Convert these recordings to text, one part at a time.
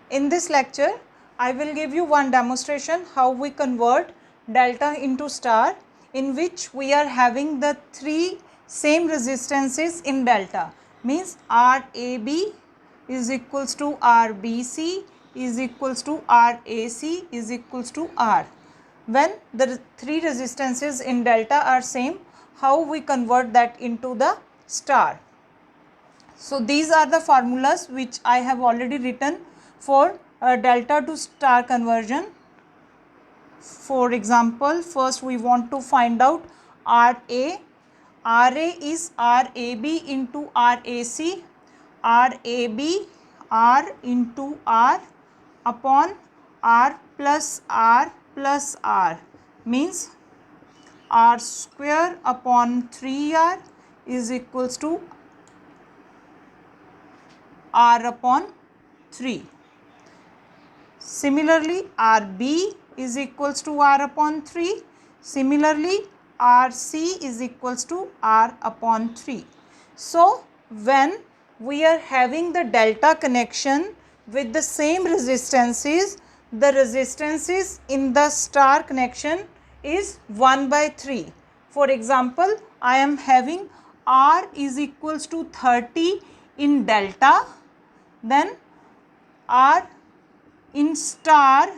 In this lecture, I will give you one demonstration how we convert delta into star, in which we are having the three same resistances in delta, means RAB is equals to RBC is equals to RAC is equals to R. When the three resistances in delta are same, how we convert that into the star? So these are the formulas which I have already written for delta to star conversion. For example, first we want to find out RA. RA is RAB into RAC, RAB R into R upon R plus R means R square upon 3R is equals to R upon 3. Similarly, RB is equals to R upon 3. Similarly, RC is equals to R upon 3. So, when we are having the delta connection with the same resistances, the resistances in the star connection is 1 by 3. For example, I am having R is equals to 30 in delta, then R in star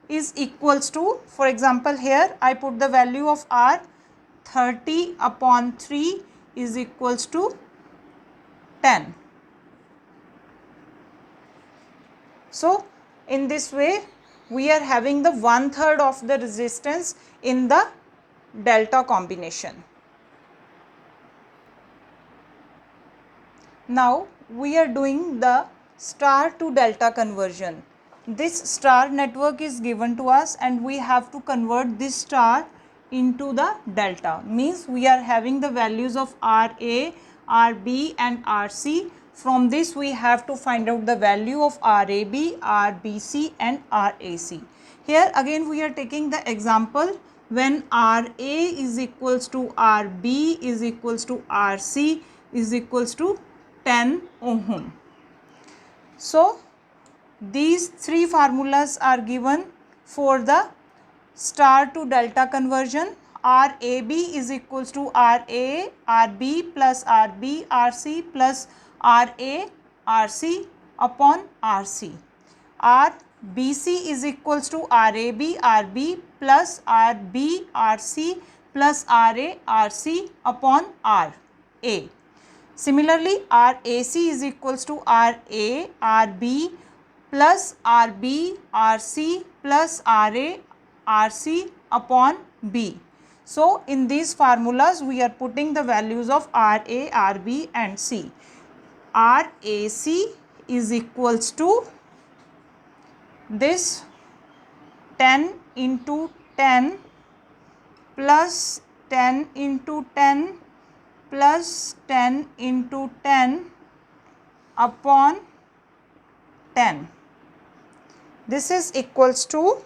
is equals to, for example, here I put the value of R, 30 upon 3 is equals to 10. So, in this way we are having the 1/3 of the resistance in the delta combination. Now we are doing the star to delta conversion. This star network is given to us and we have to convert this star into the delta, means we are having the values of RA, RB and RC. From this we have to find out the value of RAB, RBC and RAC. Here again we are taking the example when RA is equals to RB is equals to RC is equals to 10 ohm. So, these three formulas are given for the star to delta conversion. RAB is equals to RA, RB plus RB, RC plus RA, RC upon RC. RBC is equals to RAB, RB plus RB, RC plus RA, RC upon RA. Similarly, RAC is equals to RA, RB plus RB, RC plus RA, RC upon B. So, in these formulas we are putting the values of RA, RB and C. RAC is equals to this 10 into 10 plus 10 into 10 plus 10 into 10 upon 10. This is equals to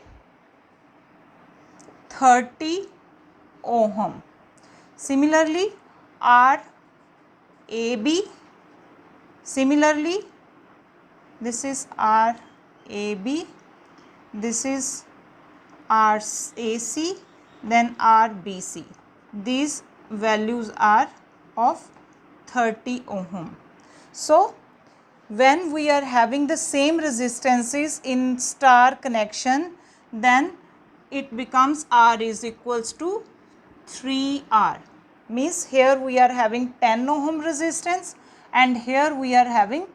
30 ohm. Similarly, RAB, similarly this is RAB, this is RAC, then RBC. These values are of 30 ohm. So, when we are having the same resistances in star connection, then it becomes R is equals to 3R. Means here we are having 10 ohm resistance and here we are having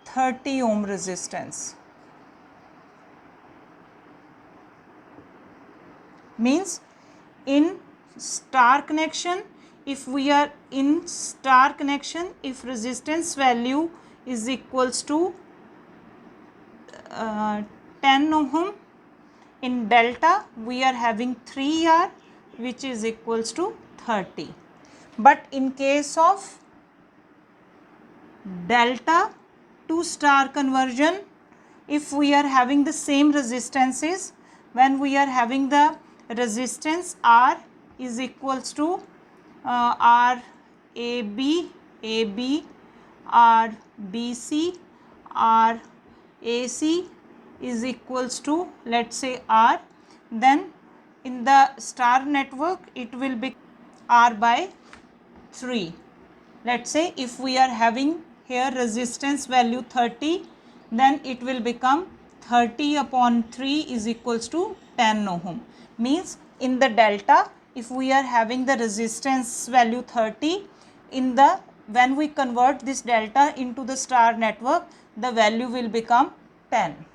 30 ohm resistance. Means in star connection, if we are in star connection, if resistance value is equals to 10 ohm, in delta we are having 3R which is equals to 30. But in case of delta to star conversion, if we are having the same resistances, when we are having the resistance R is equals to RAB, AB, RBC, RAC AC is equals to, let's say, R, then in the star network it will be R by 3. Let's say if we are having here resistance value 30, then it will become 30 upon 3 is equals to 10 ohm. Means in the delta, if we are having the resistance value 30, in the when we convert this delta into the star network, the value will become 10.